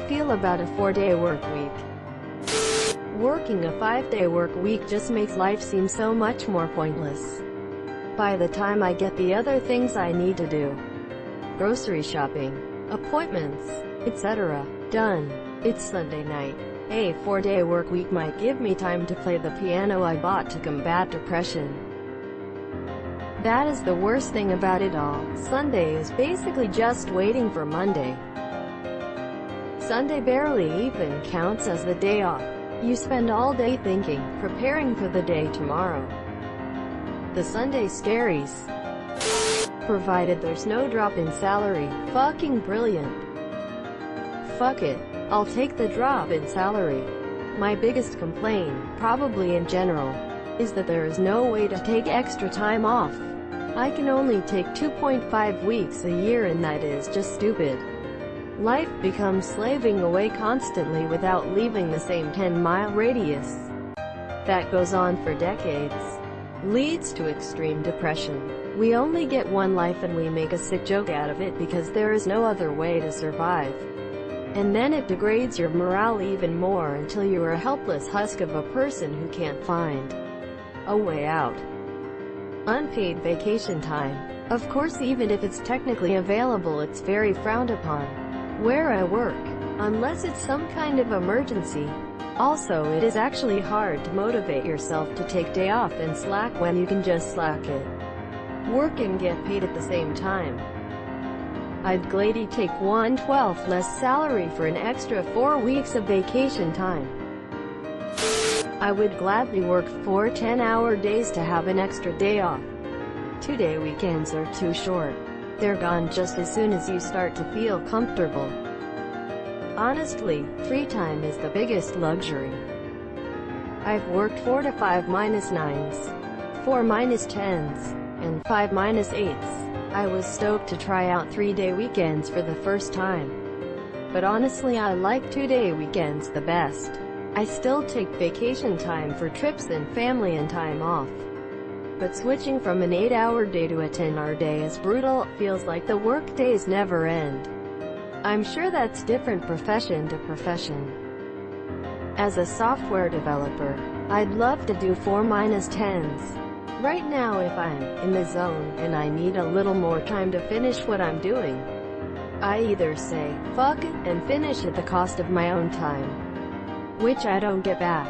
feel about a 4-day work week? Working a 5-day work week just makes life seem so much more pointless. By the time I get the other things I need to do, grocery shopping, appointments, etc., done, it's Sunday night. A 4-day work week might give me time to play the piano I bought to combat depression. That is the worst thing about it all. Sunday is basically just waiting for Monday. Sunday barely even counts as the day off. You spend all day thinking, preparing for the day tomorrow. The Sunday scaries. Provided there's no drop in salary. Fucking brilliant. Fuck it. I'll take the drop in salary. My biggest complaint, probably in general, is that there is no way to take extra time off. I can only take 2.5 weeks a year, and that is just stupid. Life becomes slaving away constantly without leaving the same 10-mile radius. That goes on for decades. Leads to extreme depression. We only get one life and we make a sick joke out of it because there is no other way to survive. And then it degrades your morale even more until you are a helpless husk of a person who can't find a way out. Unpaid vacation time. Of course, even if it's technically available, it's very frowned upon where I work, unless it's some kind of emergency. Also, it is actually hard to motivate yourself to take day off and slack when you can just slack it. Work and get paid at the same time. I'd gladly take 1/12 less salary for an extra 4 weeks of vacation time. I would gladly work 4 10-hour days to have an extra day off. 2-day weekends are too short. They're gone just as soon as you start to feel comfortable. Honestly, free time is the biggest luxury. I've worked 4 to 5 -9s, 4 -10s, and 5 -8s. I was stoked to try out 3-day weekends for the first time. But honestly, I like 2-day weekends the best. I still take vacation time for trips and family and time off. But switching from an 8-hour day to a 10-hour day is brutal. It feels like the work days never end. I'm sure that's different profession to profession. As a software developer, I'd love to do 4 -10s. Right now, if I'm in the zone and I need a little more time to finish what I'm doing, I either say, fuck it, and finish at the cost of my own time, which I don't get back,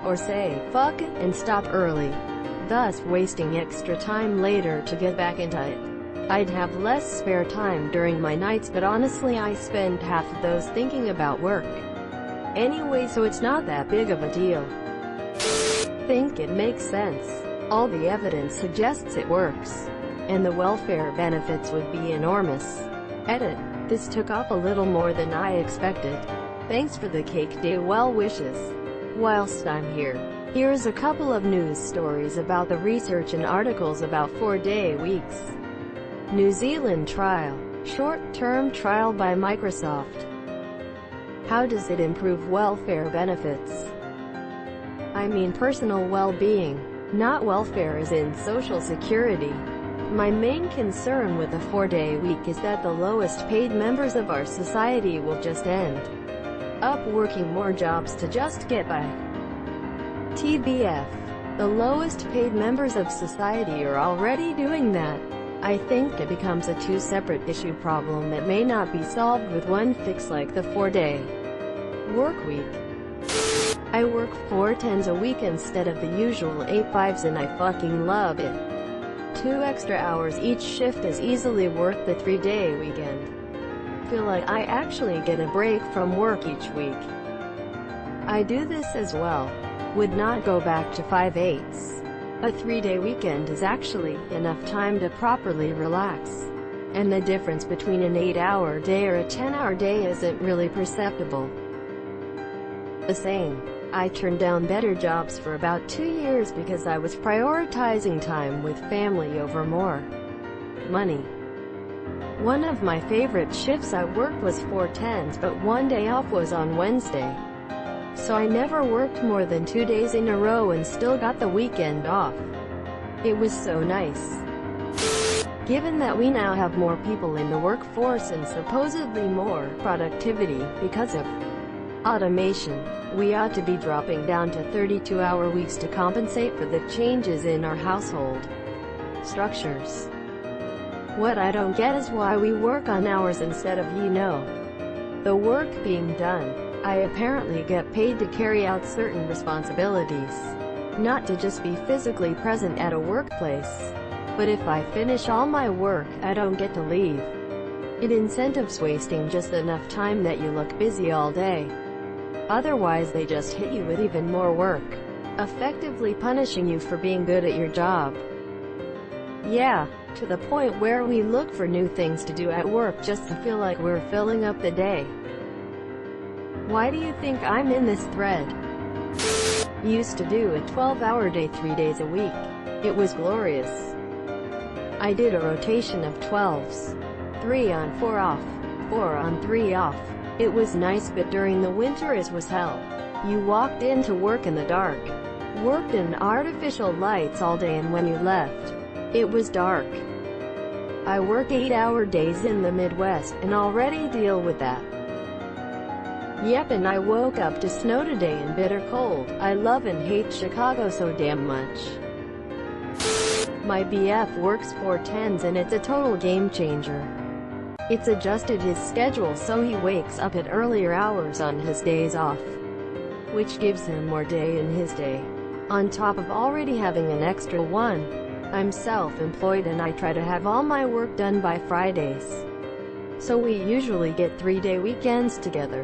or say, fuck it, and stop early, thus wasting extra time later to get back into it. I'd have less spare time during my nights, but honestly I spend half of those thinking about work anyway, so it's not that big of a deal. Think it makes sense. All the evidence suggests it works, and the welfare benefits would be enormous. Edit. This took off a little more than I expected. Thanks for the cake day well wishes. Whilst I'm here, here's a couple of news stories about the research and articles about 4-day weeks. New Zealand trial. Short-term trial by Microsoft. How does it improve welfare benefits? I mean personal well-being, not welfare as in social security. My main concern with a 4-day week is that the lowest paid members of our society will just end up working more jobs to just get by. TBF. The lowest paid members of society are already doing that. I think it becomes a two separate issue problem that may not be solved with one fix like the 4-day work week. I work 4 10s a week instead of the usual 8 5s, and I fucking love it. 2 extra hours each shift is easily worth the 3-day weekend. Feel like I actually get a break from work each week. I do this as well. Would not go back to 5 8s. A 3-day weekend is actually enough time to properly relax. And the difference between an 8-hour day or a 10-hour day isn't really perceptible. The same. I turned down better jobs for about 2 years because I was prioritizing time with family over more money. One of my favorite shifts I worked was 4 10s, but one day off was on Wednesday. So I never worked more than 2 days in a row and still got the weekend off. It was so nice. Given that we now have more people in the workforce and supposedly more productivity because of automation, we ought to be dropping down to 32-hour weeks to compensate for the changes in our household structures. What I don't get is why we work on hours instead of, the work being done. I apparently get paid to carry out certain responsibilities, not to just be physically present at a workplace. But if I finish all my work, I don't get to leave. It incentives wasting just enough time that you look busy all day. Otherwise they just hit you with even more work, effectively punishing you for being good at your job. Yeah, to the point where we look for new things to do at work just to feel like we're filling up the day. Why do you think I'm in this thread? Used to do a 12-hour day 3 days a week. It was glorious. I did a rotation of 12s. 3 on 4 off. 4 on 3 off. It was nice, but during the winter it was hell. You walked into work in the dark. Worked in artificial lights all day, and when you left, it was dark. I work 8-hour days in the Midwest and already deal with that. Yep, and I woke up to snow today and bitter cold. I love and hate Chicago so damn much. My BF works 4/10s and it's a total game changer. It's adjusted his schedule so he wakes up at earlier hours on his days off, which gives him more day in his day, on top of already having an extra one. I'm self-employed and I try to have all my work done by Fridays. So we usually get 3-day weekends together,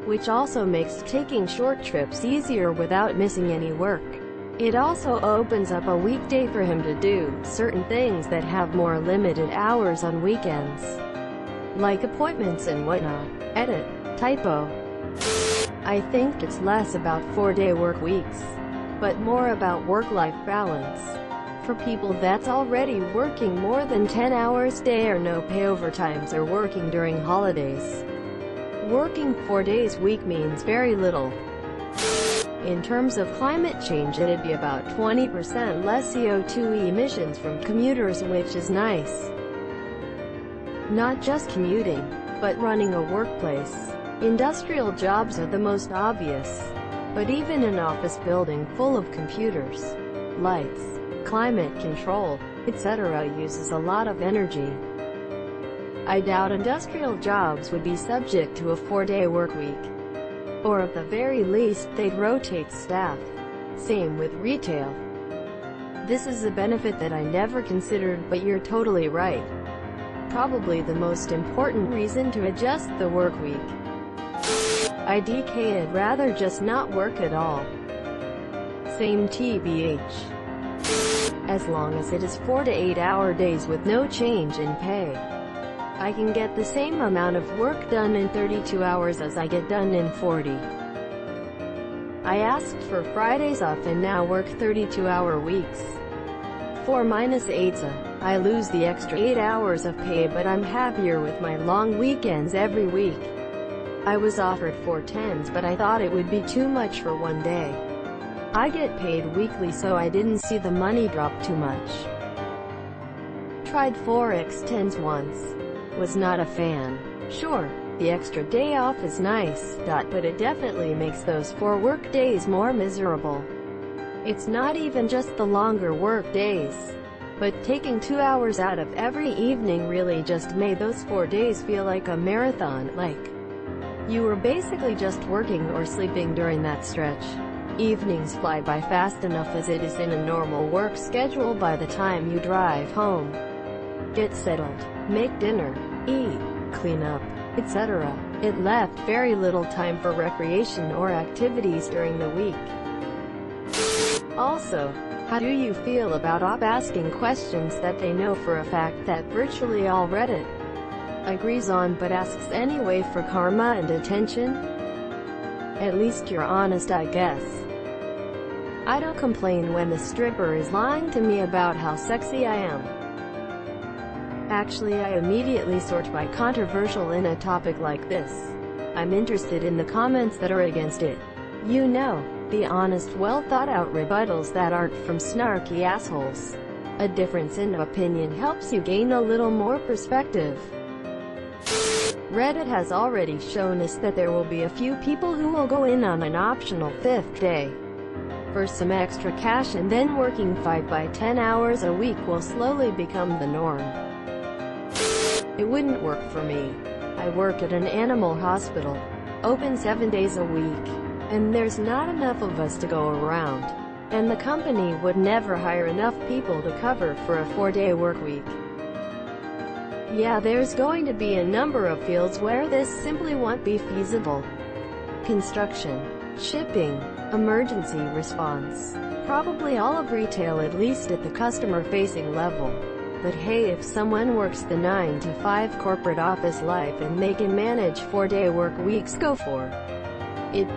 which also makes taking short trips easier without missing any work. It also opens up a weekday for him to do certain things that have more limited hours on weekends, like appointments and whatnot. Edit. Typo. I think it's less about 4-day work weeks, but more about work-life balance. For people that's already working more than 10 hours a day or no pay overtimes or working during holidays, working 4 days a week means very little. In terms of climate change, it'd be about 20% less CO2 emissions from commuters, which is nice. Not just commuting, but running a workplace. Industrial jobs are the most obvious, but even an office building full of computers, lights, climate control, etc. uses a lot of energy. I doubt industrial jobs would be subject to a 4-day work week. Or at the very least, they'd rotate staff. Same with retail. This is a benefit that I never considered, but you're totally right. Probably the most important reason to adjust the work week. I'd rather just not work at all. Same TBH. As long as it is 4 to 8 hour days with no change in pay, I can get the same amount of work done in 32 hours as I get done in 40. I asked for Fridays off and now work 32-hour weeks. 4 minus 8's I lose the extra 8 hours of pay, but I'm happier with my long weekends every week. I was offered 4/10s, but I thought it would be too much for one day. I get paid weekly, so I didn't see the money drop too much. Tried 4x10s once. Was not a fan. Sure, the extra day off is nice, but it definitely makes those 4 work days more miserable. It's not even just the longer work days, but taking 2 hours out of every evening really just made those 4 days feel like a marathon, like you were basically just working or sleeping during that stretch. Evenings fly by fast enough as it is in a normal work schedule by the time you drive home, get settled, make dinner, eat, clean up, etc. It left very little time for recreation or activities during the week. Also, how do you feel about asking questions that they know for a fact that virtually all Reddit agrees on but asks anyway for karma and attention? At least you're honest, I guess. I don't complain when the stripper is lying to me about how sexy I am. Actually, I immediately sort by controversial in a topic like this. I'm interested in the comments that are against it. The honest, well-thought-out rebuttals that aren't from snarky assholes. A difference in opinion helps you gain a little more perspective. Reddit has already shown us that there will be a few people who will go in on an optional 5th day for some extra cash, and then working 5 by 10 hours a week will slowly become the norm. It wouldn't work for me. I work at an animal hospital, open 7 days a week, and there's not enough of us to go around, and the company would never hire enough people to cover for a 4-day work week. Yeah, there's going to be a number of fields where this simply won't be feasible. Construction, shipping, emergency response, probably all of retail, at least at the customer-facing level. But hey, if someone works the 9-to-5 corporate office life and they can manage 4-day work weeks, go for it.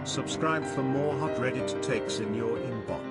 Subscribe for more hot Reddit takes in your inbox.